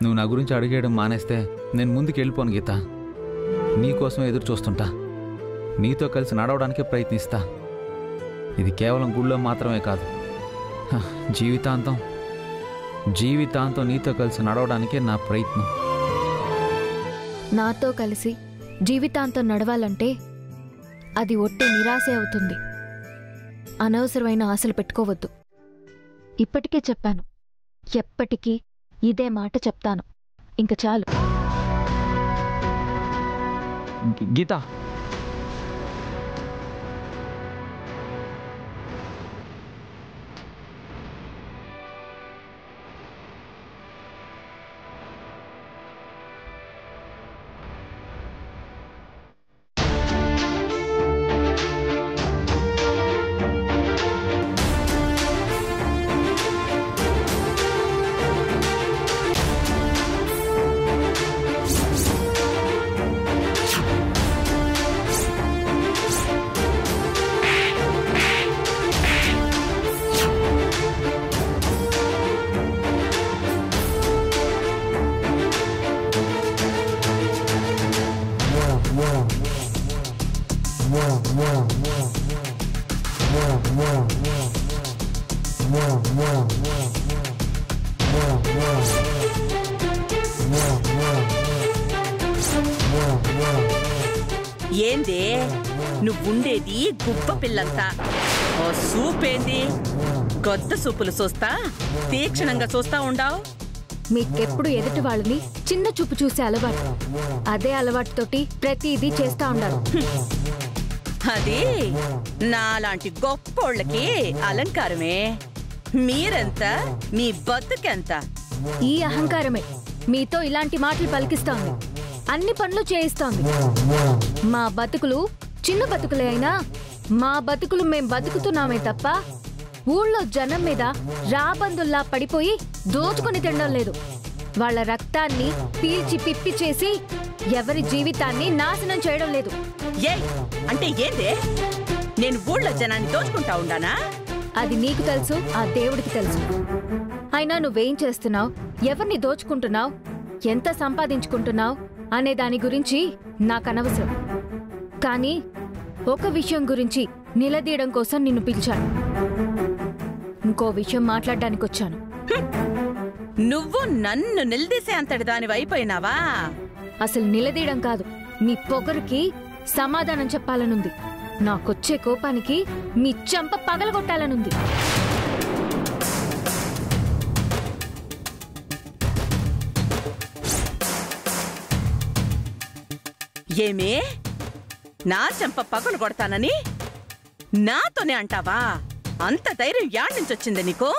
నువ్వు నా గురించి అడిగేయడం మానేస్తే నేను ముందుకు వెళ్ళిపోను గీత. నీకోసం ఎదురు చూస్తుంటా, నీతో కలిసి నడవడానికే ప్రయత్నిస్తా. ఇది కేవలం గుళ్ళో మాత్రమే కాదు, జీవితాంతం జీవితాంతం నీతో కలిసి నడవడానికే నా ప్రయత్నం. నాతో కలిసి జీవితాంతం నడవాలంటే అది ఒట్టి నిరాశే అవుతుంది. అనవసరమైన ఆశలు పెట్టుకోవద్దు. ఇప్పటికే చెప్పాను, ఎప్పటికీ ఇదే మాట చెప్తాను. ఇంక చాలు. గీత, ఏందే నువ్వుండేది గుబ్బ పిల్లంతా? ఓ సూపేంది? గొద్ద సూపులు చూస్తా తీక్షణంగా చూస్తా ఉండావు. మీకెప్పుడు ఎదుటి వాళ్ళని చిన్న చూపు చూసే అలవాటు. అదే అలవాటుతోటి ప్రతిదీ చేస్తా ఉండాలి. అది నాలాంటి గొప్పోళ్ళకి అలంకారమే. మీరెంత, మీ బతుకెంత? ఈ అహంకారమే మీతో ఇలాంటి మాటలు పలికిస్తోంది, అన్ని పనులు చేయిస్తోంది. మా బతుకులు చిన్న బతుకులే అయినా మా బతుకులు మేం బతుకుతున్నామే తప్ప ఊళ్ళో జనం మీద రాబందుల్లా పడిపోయి దోచుకుని తినడం లేదు. వాళ్ళ రక్తాన్ని పీల్చి పిప్పి చేసి ఎవరి జీవితాన్ని నాశనం చేయడం లేదు. అంటే ఏందే? నేను ఊళ్ళో జనాన్ని దోచుకుంటా ఉండానా? అది నీకు తెలుసు, ఆ దేవుడికి తెలుసు. అయినా నువ్వేం చేస్తున్నావు, ఎవరిని దోచుకుంటున్నావు, ఎంత సంపాదించుకుంటున్నావు అనే దాని గురించి నాకనవసరం. కానీ ఒక విషయం గురించి నిలదీయడం కోసం నిన్ను పిలిచాను. ఇంకో విషయం మాట్లాడడానికి వచ్చాను. నువ్వు నన్ను నిలదీసే అంతటి దాని అయిపోయినావా? అసలు నిలదీయడం కాదు, మీ పొగరుకి సమాధానం చెప్పాలనుంది. నాకొచ్చే కోపానికి మీ చెంప పగలగొట్టాలనుంది. ఏమే, నా చెంప పగలు కొడతానని నాతోనే అంటావా? అంత ధైర్యం యాడ్ నుంచి వచ్చింది నీకు?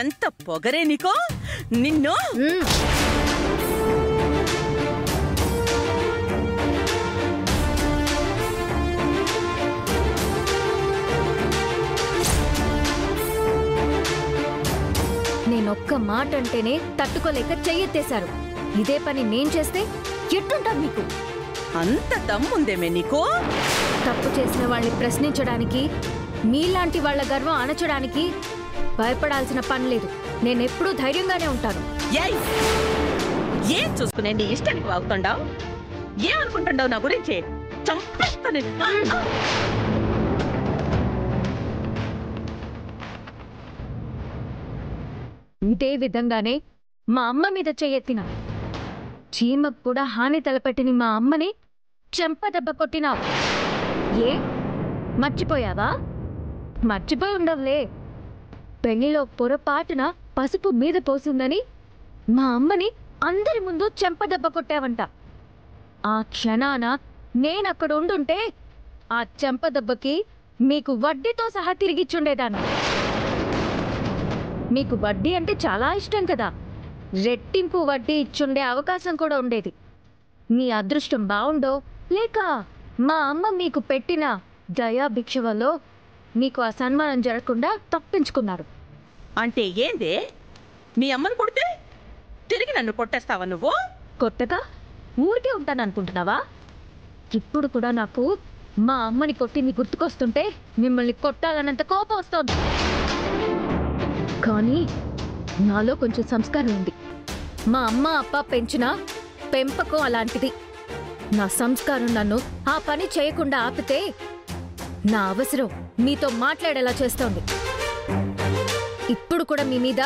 ఎంత పొగరే నీకు? నిన్ను నేనొక్క మాట అంటేనే తట్టుకోలేక చెయ్యెత్తేశారు. ఇదే పని నేను చేస్తే ఎట్టుంటా మీకు? అంత దమ్ముందేమే నీకు? తప్పు చేసిన వాళ్ళని ప్రశ్నించడానికి, మీలాంటి వాళ్ళ గర్వం అణచడానికి భయపడాల్సిన పని లేదు. నేనెప్పుడూ ధైర్యంగానే ఉంటాను. ఏం చూసుకునే నీ ఇష్టానికి వాగుతుండావు? ఏమనుకుంటుండవు నా గురించి? చంపేస్తాను. ఇదే విధంగానే మా అమ్మ మీద చెయ్యెత్తినా. చీమకు కూడా హాని తలపెట్టిన మా అమ్మని చెంప దెబ్బ కొట్టినావు. ఏ మర్చిపోయావా? మర్చిపోయి ఉండవులే. పెళ్లిలో పొరపాటున పసుపు మీద పోసిందని మా అమ్మని అందరి ముందు చెంప దెబ్బ కొట్టావంట. ఆ క్షణాన నేనక్కడ ఉండుంటే ఆ చెంప దెబ్బకి మీకు వడ్డీతో సహా తిరిగిచ్చుండేదాన్ని. మీకు వడ్డీ అంటే చాలా ఇష్టం కదా, రెట్టింపు వడ్డీ ఇచ్చుండే అవకాశం కూడా ఉండేది. మీ అదృష్టం బాగుండో లేక మా అమ్మ మీకు పెట్టిన దయాభిక్ష వల్ల మీకు ఆ సన్మానం జరగకుండా తప్పించుకున్నారు. అంటే ఏందే? మీ అమ్మను కొడితే తిరిగి నన్ను కొట్టేస్తావా నువ్వు? కొట్టగా ఊరికే ఉంటాననుకుంటున్నావా? ఇప్పుడు కూడా నాకు మా అమ్మని కొట్టింది గుర్తుకొస్తుంటే మిమ్మల్ని కొట్టాలన్నంత కోపం వస్తుంది. కానీ నాలో కొంచెం సంస్కారం ఉంది. మా అమ్మ అప్ప పెంచిన పెంపకం అలాంటిది. నా సంస్కారం నన్ను ఆ పని చేయకుండా ఆపితే నా అవసరం మీతో మాట్లాడేలా చేస్తోంది. ఇప్పుడు కూడా మీ మీద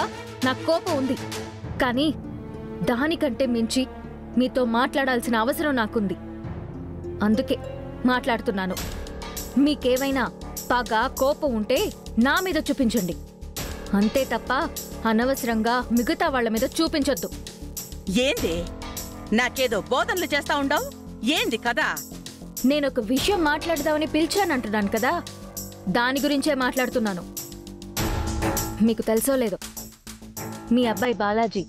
నా కోపం ఉంది, కానీ దానికంటే మించి మీతో మాట్లాడాల్సిన అవసరం నాకుంది. అందుకే మాట్లాడుతున్నాను. మీకేమైనా పగ కోపం ఉంటే నా మీద చూపించండి, అంతే తప్ప అనవసరంగా మిగతా వాళ్ళ మీద చూపించొద్దు. ఏంది నాకేదో బోధనలు చేస్తా ఉండవు? ఏంది కదా? నేనొక విషయం మాట్లాడదామని పిలిచానంటున్నాను కదా, దాని గురించే మాట్లాడుతున్నాను. మీకు తెలుసో లేదో, మీ అబ్బాయి బాలాజీ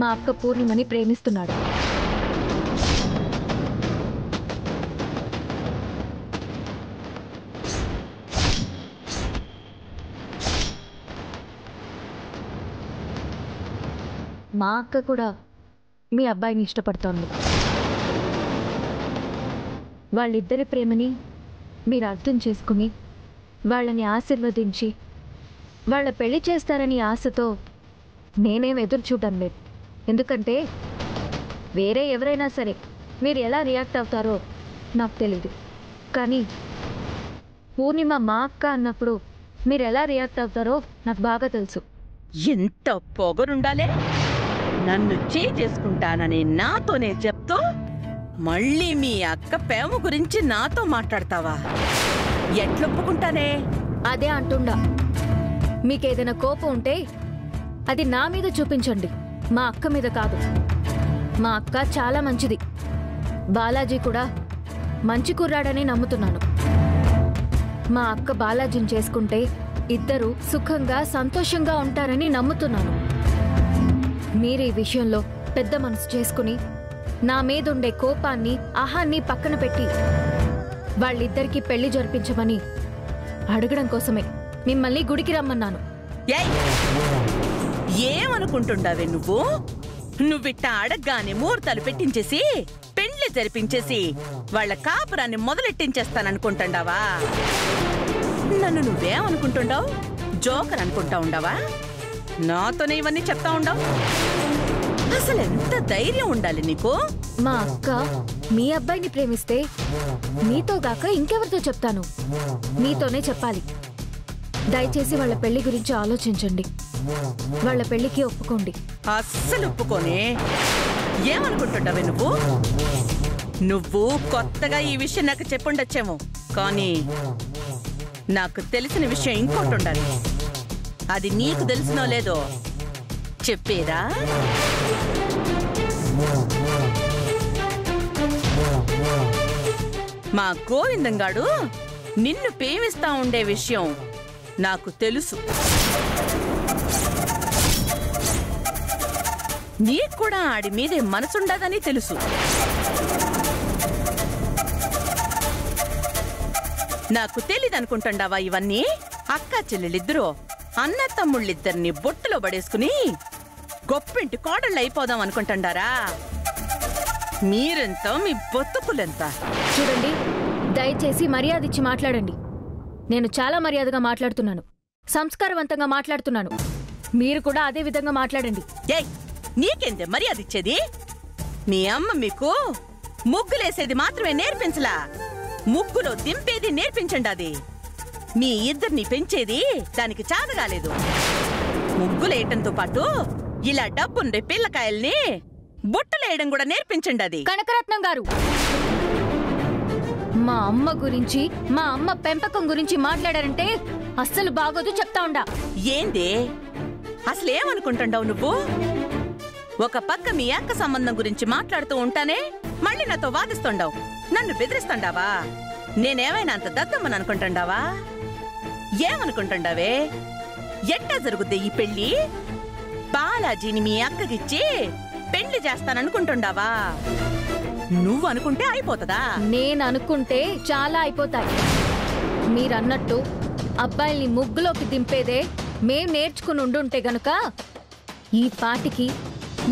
మా అక్క పూర్ణిమని ప్రేమిస్తున్నాడు. మా అక్క కూడా మీ అబ్బాయిని ఇష్టపడుతోంది. వాళ్ళిద్దరి ప్రేమని మీరు అర్థం చేసుకుని వాళ్ళని ఆశీర్వదించి వాళ్ళ పెళ్లి చేస్తారని ఆశతో నేనేం ఎదురు చూడడం లేదు. ఎందుకంటే వేరే ఎవరైనా సరే మీరు ఎలా రియాక్ట్ అవుతారో నాకు తెలీదు, కానీ పూర్ణిమ మా అక్క అన్నప్పుడు మీరు ఎలా రియాక్ట్ అవుతారో నాకు బాగా తెలుసు. ఎంత పొగరుండాలే! నన్ను చేసుకుంటానని నాతోనే చెప్తూ మళ్ళీ మీ అక్క ప్రేమ గురించి నాతో మాట్లాడతావా? ఎట్లొప్పుకుంటానే? అదే అంటుండా, మీకేదైనా కోపం ఉంటే అది నా మీద చూపించండి, మా అక్క మీద కాదు. మా అక్క చాలా మంచిది, బాలాజీ కూడా మంచి కుర్రాడని నమ్ముతున్నాను. మా అక్క బాలాజీని చేసుకుంటే ఇద్దరు సుఖంగా సంతోషంగా ఉంటారని నమ్ముతున్నాను. మీరు ఈ విషయంలో పెద్ద మనసు చేసుకుని నా మీదుండే కోపాన్ని అహాన్ని పక్కన పెట్టి వాళ్ళిద్దరికీ పెళ్లి జరిపించమని అడగడం కోసమే మిమ్మల్ని గుడికి రమ్మన్నాను. ఏమనుకుంటుండావే నువ్వు? నువ్విట్ట అడగ్గానే ముహూర్తాలు పెట్టించేసి పెళ్లి జరిపించేసి వాళ్ళ కాపురాన్ని మొదలెట్టించేస్తాననుకుంటుండావా? నన్ను నువ్వేమనుకుంటుండావు? జోకర్ అనుకుంటా ఉండవా? నాతోనే ఇవన్నీ చెప్తా ఉండవు? అసలు ఎంత ధైర్యం ఉండాలి నీకు? మా అక్క మీ అబ్బాయిని ప్రేమిస్తే మీతో గాక ఇంకెవరితో చెప్తాను? మీతోనే చెప్పాలి. దయచేసి వాళ్ళ పెళ్లి గురించి ఆలోచించండి, వాళ్ళ పెళ్లికి ఒప్పుకోండి. అస్సలు ఒప్పుకోనే. ఏమనుకుంటుంటావే నువ్వు? నువ్వు కొత్తగా ఈ విషయం నాకు చెప్పుండొచ్చేమో, కానీ నాకు తెలిసిన విషయం ఇంకోటి ఉండాలి. అది నీకు తెలిసినో లేదో చెప్పేదా? మా గోవిందంగాడు నిన్ను ప్రేమిస్తా ఉండే విషయం నాకు తెలుసు. నీకు కూడా ఆడి మీదే మనసుండదని తెలుసు. నాకు తెలీదనుకుంటుండావా ఇవన్నీ? అక్కా చెల్లెలిద్దరూ అన్న తమ్ముళ్ళిద్దరిని బొట్టులో పడేసుకుని గొప్పింటి కోడళ్ళు అయిపోదాం అనుకుంటుండారా? మీరెంత, మీ బొత్తుకులెంత? చూడండి, దయచేసి మర్యాద ఇచ్చి మాట్లాడండి. నేను చాలా మర్యాదగా మాట్లాడుతున్నాను, సంస్కారవంతంగా మాట్లాడుతున్నాను. మీరు కూడా అదే విధంగా మాట్లాడండి. ఏయ్, నీకెందే మర్యాద ఇచ్చేది? మీ అమ్మ మీకు ముగ్గులేసేది మాత్రమే నేర్పించలా, ముగ్గులో దింపేది నేర్పించండి. మీ ఇద్దరిని పెంచేది దానికి చాదగాలేదు. ముగ్గులేయటంతో పాటు ఇలా డబ్బుండే పిల్లకాయల్ని బుట్టలేయడం కూడా నేర్పించండి. కనకరత్నం గారు, మా అమ్మ గురించి, మా అమ్మ పెంపకం గురించి మాట్లాడారంటే అస్సలు బాగోదు, చెప్తా ఉండా. ఏంది అసలేమనుకుంటుండవు నువ్వు? ఒక పక్క మీ అక్క సంబంధం గురించి మాట్లాడుతూ ఉంటానే మళ్ళీ నాతో వాదిస్తుండవు, నన్ను బెదిరిస్తుండావా? నేనేమైనా అంత దద్దమ్మని అనుకుంటుండావా? ఏమనుకుంటుండావే? ఎట్టా జరుగుద్ది ఈ పెళ్లి? బాలాజీని మీ అక్కకిచ్చి పెళ్లి చేస్తాననుకుంటుండావా? నువ్వు అనుకుంటే అయిపోతుందా? నేను అనుకుంటే చాలా అయిపోతాయి. మీరన్నట్టు అబ్బాయిల్ని ముగ్గులోకి దింపేదే మేం నేర్చుకుని ఉండుంటే గనుక ఈ పాటికి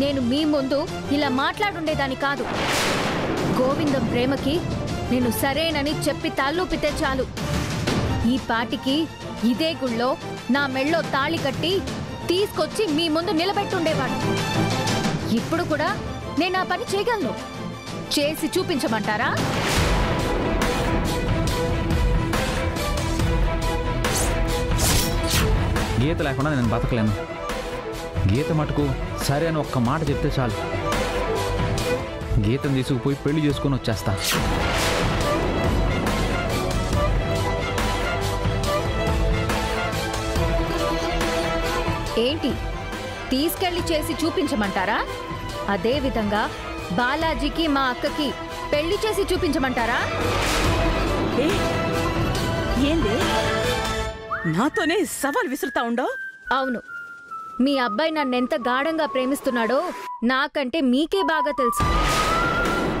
నేను మీ ముందు ఇలా మాట్లాడుండేదాన్ని కాదు. గోవిందం ప్రేమకి నేను సరేనని చెప్పి తాళ్ళూపితే చాలు, ఈ పాటికి ఇదే గుళ్ళో నా మెళ్ళో తాళి కట్టి తీసుకొచ్చి మీ ముందు నిలబెట్టుండేవాడు. ఇప్పుడు కూడా నేను ఆ పని చేయగలను. చేసి చూపించమంటారా? గీత లేకుండా నేను బతకలేను. గీత మటుకు సరే అని ఒక్క మాట చెప్తే చాలు, గీతను తీసుకుపోయి పెళ్లి చేసుకొని వచ్చేస్తా. ఏంటి, తీసుకెళ్లి చేసి చూపించమంటారా? అదే విధంగా బాలాజీకి మా అక్కకి పెళ్లి చేసి చూపించమంటారా? ఏంది నాతోనే సవాల్ విసురుతా ఉండో? అవును, మీ అబ్బాయి నన్నెంత గాఢంగా ప్రేమిస్తున్నాడో నాకంటే మీకే బాగా తెలుసు.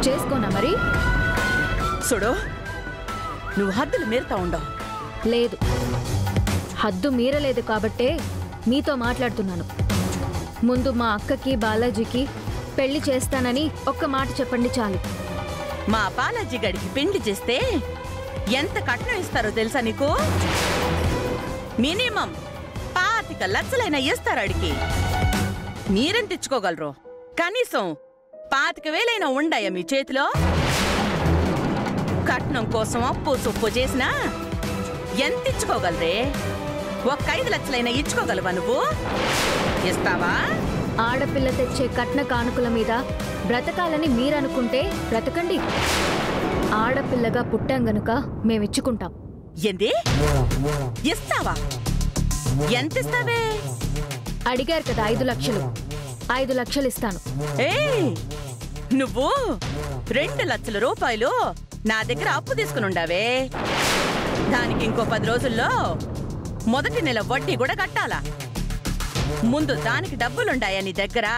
చేసుకోనా మరి? చూడు, నువ్వు హద్దులు మీరుతా ఉండవు. లేదు, హద్దు మీరలేదు కాబట్టే మీతో మాట్లాడుతున్నాను. ముందు మా అక్కకి బాలాజీకి పెళ్లి చేస్తానని ఒక్క మాట చెప్పండి చాలు. మా బాలాజీ గడికి పెళ్లి చేస్తే ఎంత కట్నం ఇస్తారో తెలుసా నీకు? మినిమం 25 లక్షలైనా ఇస్తారు అడికి. మీరెంత తెచ్చుకోగలరు? కనీసం 25,000 ఉండాయా మీ చేతిలో? కట్నం కోసం అప్పు సొప్పు చేసినా ఎంత ఇచ్చుకోగలరే? 5 లక్షలైనా ఇచ్చుకోగలవా నువ్వు? ఇస్తావా? ఆడపిల్ల తెచ్చే కట్న కానుకల మీద బ్రతకాలని మీరనుకుంటే బ్రతకండి. ఆడపిల్లగా పుట్టాం గనుక మేమిచ్చుకుంటాం. ఏంది? ఇస్తావా? ఎంత ఇస్తావే? అడిగారు కదా 5 లక్షలు. 5 లక్షలు ఇస్తాను. నువ్వు 2 లక్షల రూపాయలు నా దగ్గర అప్పు తీసుకుని ఉండావే. దానికి ఇంకో 10 రోజుల్లో మొదటి నెల వడ్డీ కూడా కట్టాలా. ముందు దానికి డబ్బులుండాయా నీ దగ్గర?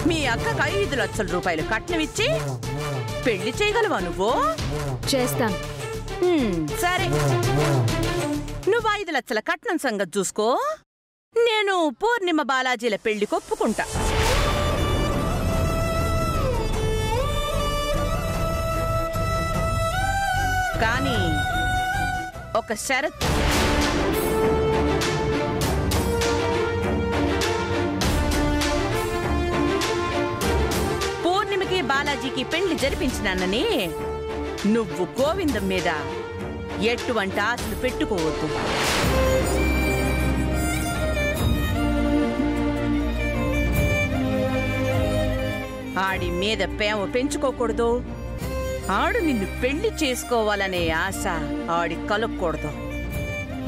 మీ అక్కకు 5 లక్షల రూపాయలు కట్నం ఇచ్చి పెళ్లి చేయగలవా నువ్వు? చేస్తాను. సరే, నువ్వు 5 లక్షల కట్నం సంగతి చూసుకో. నేను పూర్ణిమ బాలాజీల పెళ్లి కొప్పుకుంటా. కానీ ఒక షరతు. పూర్ణిమకి బాలాజీకి పెళ్లి జరిపించినానని నువ్వు గోవిందం మీద ఎటువంటి ఆశలు పెట్టుకోవద్దు. ఆడి మీద ప్రేమ పెంచుకోకూడదు. ఆడు నిన్ను పెళ్లి చేసుకోవాలనే ఆశ ఆడి కలగకూడదు.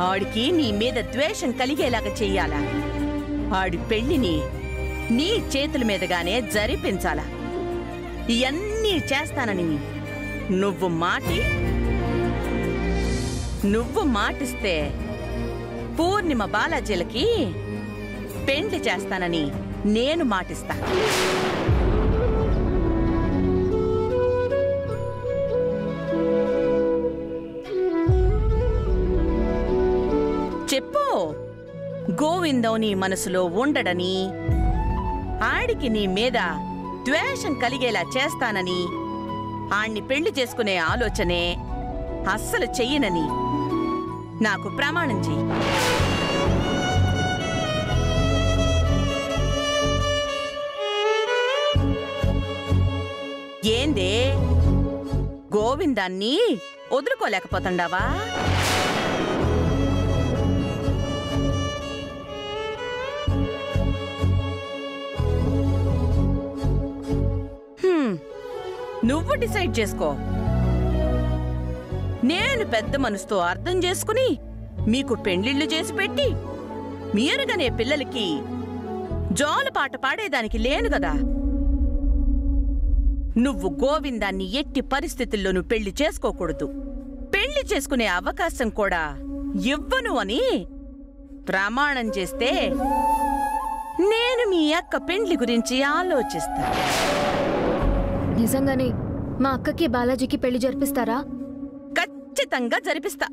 ఆడికి నీ మీద ద్వేషం కలిగేలాగా చెయ్యాలా. ఆడి పెళ్లిని నీ చేతుల మీదగానే జరిపించాలా. ఇవన్నీ చేస్తానని నువ్వు మాటిస్తే పూర్ణిమ బాలాజీలకి పెళ్లి చేస్తానని నేను మాటిస్తా. చెప్పు, గోవిందం నీ మనసులో ఉండడని, ఆడికి నీ మీద ద్వేషం కలిగేలా చేస్తానని, ఆణ్ణి పెళ్లి చేసుకునే ఆలోచనే అస్సలు చెయ్యనని నాకు ప్రమాణం చెయ్యి. ఏందే, గోవిందాన్ని వదులుకోలేకపోతుండావా? నువ్వు డిసైడ్ చేసుకో. నేను పెద్ద మనసుతో అర్థం చేసుకుని మీకు పెండ్లిళ్ళు చేసి పెట్టి మీరుగానే పిల్లలకి జోలపాట పాడేదానికి లేను కదా. నువ్వు గోవిందాన్ని ఎట్టి పరిస్థితుల్లోనూ పెళ్లి చేసుకోకూడదు. పెళ్లి చేసుకునే అవకాశం కూడా ఇవ్వను అని ప్రమాణం చేస్తే నేను మీ అక్క పెండ్లి గురించి ఆలోచిస్తా. నిజంగానే మా అక్కకి బాలాజీకి పెళ్లి జరిపిస్తారా? ఖచ్చితంగా జరిపిస్తా.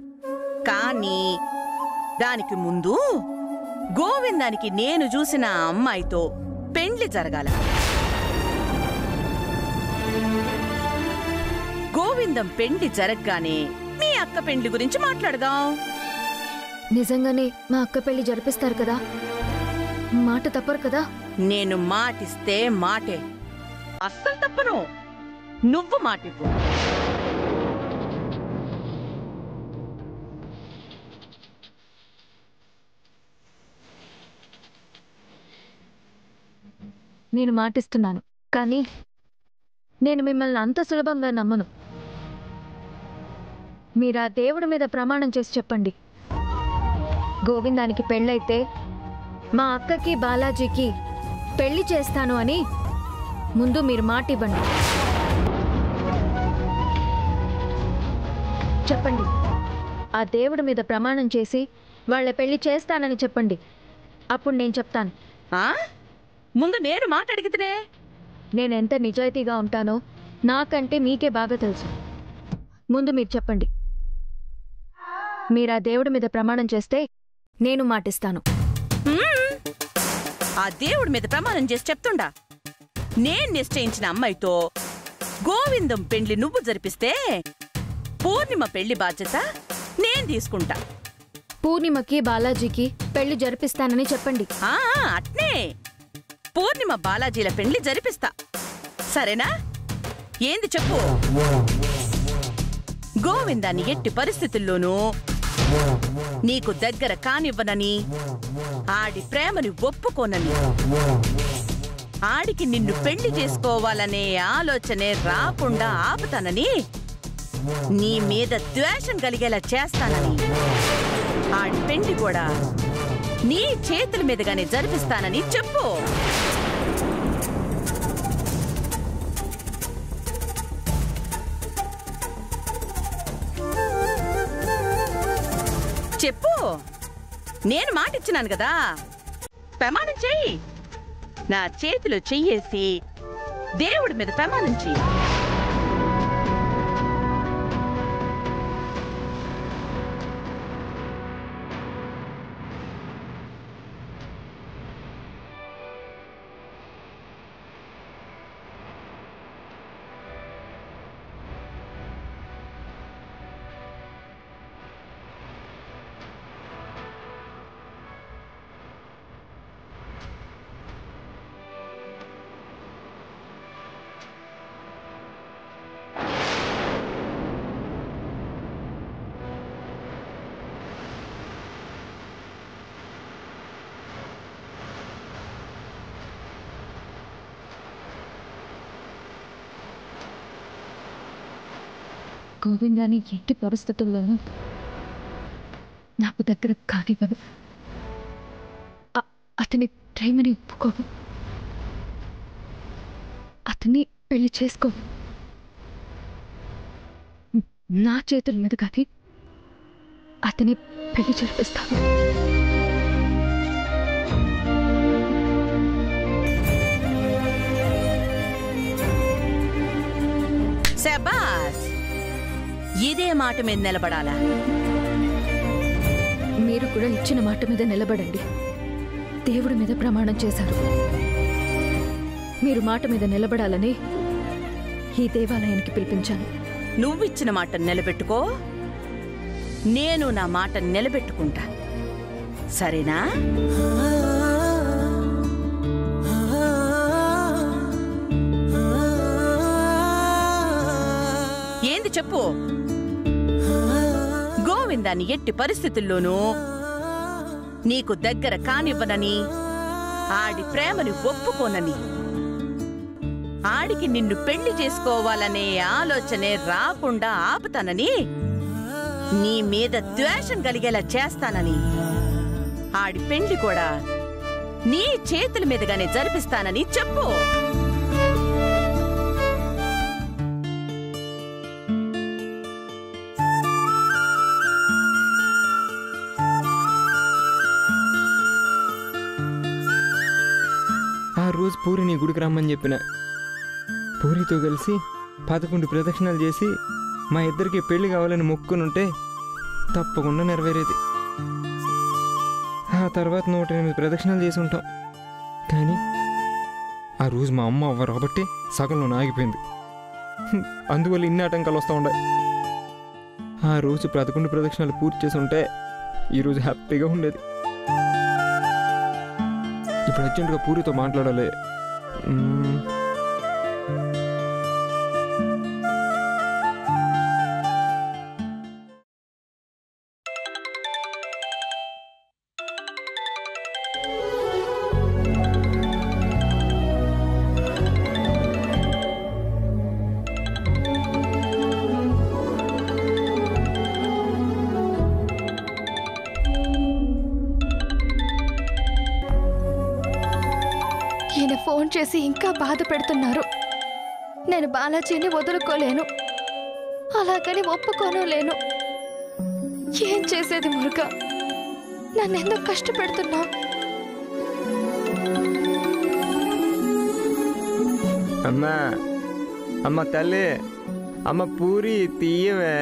కానీ దానికి ముందు గోవిందానికి నేను చూసిన అమ్మాయితో పెండ్లి జరగాల. గోవిందం పెండ్లి జరగగానే మీ అక్క పెండ్లి గురించి మాట్లాడదాం. నిజంగానే మా అక్క పెళ్లి జరిపిస్తారు కదా? మాట తప్పరు కదా? నేను మాటిస్తే మాటే, అస్సలు తప్పను. నువ్వు మాటివ్వు. నేను మాటిస్తున్నాను, కానీ నేను మిమ్మల్ని అంత సులభంగా నమ్మను. మీరు ఆ దేవుడి మీద ప్రమాణం చేసి చెప్పండి, గోవిందానికి పెళ్ళైతే మా అక్కకి బాలాజీకి పెళ్లి చేస్తాను అని ముందు మీరు మాట ఇవ్వండి. చెప్పండి, ఆ దేవుడి మీద ప్రమాణం చేసి వాళ్ళ పెళ్లి చేస్తానని చెప్పండి. అప్పుడు నేను చెప్తాను. ముందు నేను మాట అడిగితేనే. నేను ఎంత నిజాయితీగా ఉంటానో నాకంటే మీకే బాగా తెలుసు. ముందు మీరు చెప్పండి. మీరు ఆ దేవుడి మీద ప్రమాణం చేస్తే నేను మాటిస్తాను. ఆ దేవుడి మీద ప్రమాణం చేసి చెప్తుండా, నేను నిశ్చయించిన అమ్మాయితో గోవిందం పెళ్లి నువ్వు జరిపిస్తే పూర్ణిమ పెళ్లి బాధ్యత నేను తీసుకుంటా. పూర్ణిమకి బాలాజీకి పెళ్లి జరిపిస్తానని చెప్పండి. అట్నే పూర్ణిమ బాలాజీల పెళ్లి జరిపిస్తా, సరేనా? ఏంది చెప్పు. గోవిందాన్ని ఎట్టి పరిస్థితుల్లోనూ నీకు దగ్గర కానివ్వనని, ఆడి ప్రేమని ఒప్పుకోనని, ఆడికి నిన్ను పెళ్లి చేసుకోవాలనే ఆలోచనే రాకుండా ఆపుతానని, నీ మీద ద్వేషం కలిగేలా చేస్తానని, ఆడి పెళ్లి కూడా నీ చేతుల మీదుగానే జరిపిస్తానని చెప్పు. చెప్పు, నేను మాటిచ్చినాను కదా, ప్రమాణం చెయ్యి. నా చేతిలో చెయ్యేసి దేవుడి మీద ప్రమాణం చెయ్యి. గోవిందాన్ని ఎట్టి పరిస్థితుల్లోనూ నాకు దగ్గర కానివ్వను. అతని ప్రేమని ఒప్పుకోను. అతన్ని పెళ్లి చేసుకోను. నా చేతుల మీద కానీ అతని పెళ్లి జరిపిస్తాను. శబాష్, ఇదే మాట మీద నిలబడాలా? మీరు కూడా ఇచ్చిన మాట మీద నిలబడండి. దేవుడి మీద ప్రమాణం చేశారు. మీరు మాట మీద నిలబడాలని ఈ దేవాలయానికి పిలిపించాను. నువ్విచ్చిన మాట నిలబెట్టుకో, నేను నా మాట నిలబెట్టుకుంటా, సరేనా? ఏంది చెప్పు. గోవిందాన్ని ఎట్టి పరిస్థితుల్లోనూ నీకు దగ్గర కానివ్వనని, ఆడి ప్రేమని ఒప్పుకోనని, ఆడికి నిన్ను పెళ్లి చేసుకోవాలనే ఆలోచనే రాకుండా ఆపుతానని, నీ మీద ద్వేషం కలిగేలా చేస్తానని, ఆడి పెళ్లి కూడా నీ చేతుల మీదుగానే జరిపిస్తానని చెప్పు. ఆ రోజు పూరిని గుడికి రమ్మని చెప్పిన. పూరితో కలిసి 11 ప్రదక్షిణాలు చేసి మా ఇద్దరికి పెళ్లి కావాలని మొక్కునుంటే తప్పకుండా నెరవేరేది. ఆ తర్వాత 108 ప్రదక్షిణాలు చేసి ఉంటాం. కానీ ఆ రోజు మా అమ్మ అవ్వ రాబట్టి సగంలో ఆగిపోయింది. అందువల్ల ఇన్ని ఆటంకాలు వస్తూ ఉన్నాయి. ఆ రోజు 11 ప్రదక్షిణాలు పూర్తి చేసి ఉంటే ఈరోజు హ్యాపీగా ఉండేది. ఇప్పుడు అర్జెంటుగా పూరితో మాట్లాడాలి. ఈయన ఫోన్ చేసి ఇంకా బాధ పెడుతున్నారు. నేను బాలాజీని వదులుకోలేను, అలాగని ఒప్పుకోను లేను. ఏం చేసేది మురుగా? నన్నెందుకు కష్టపెడుతున్నావు? అమ్మా, అమ్మ తల్లి, అమ్మ పూరి తీయవే.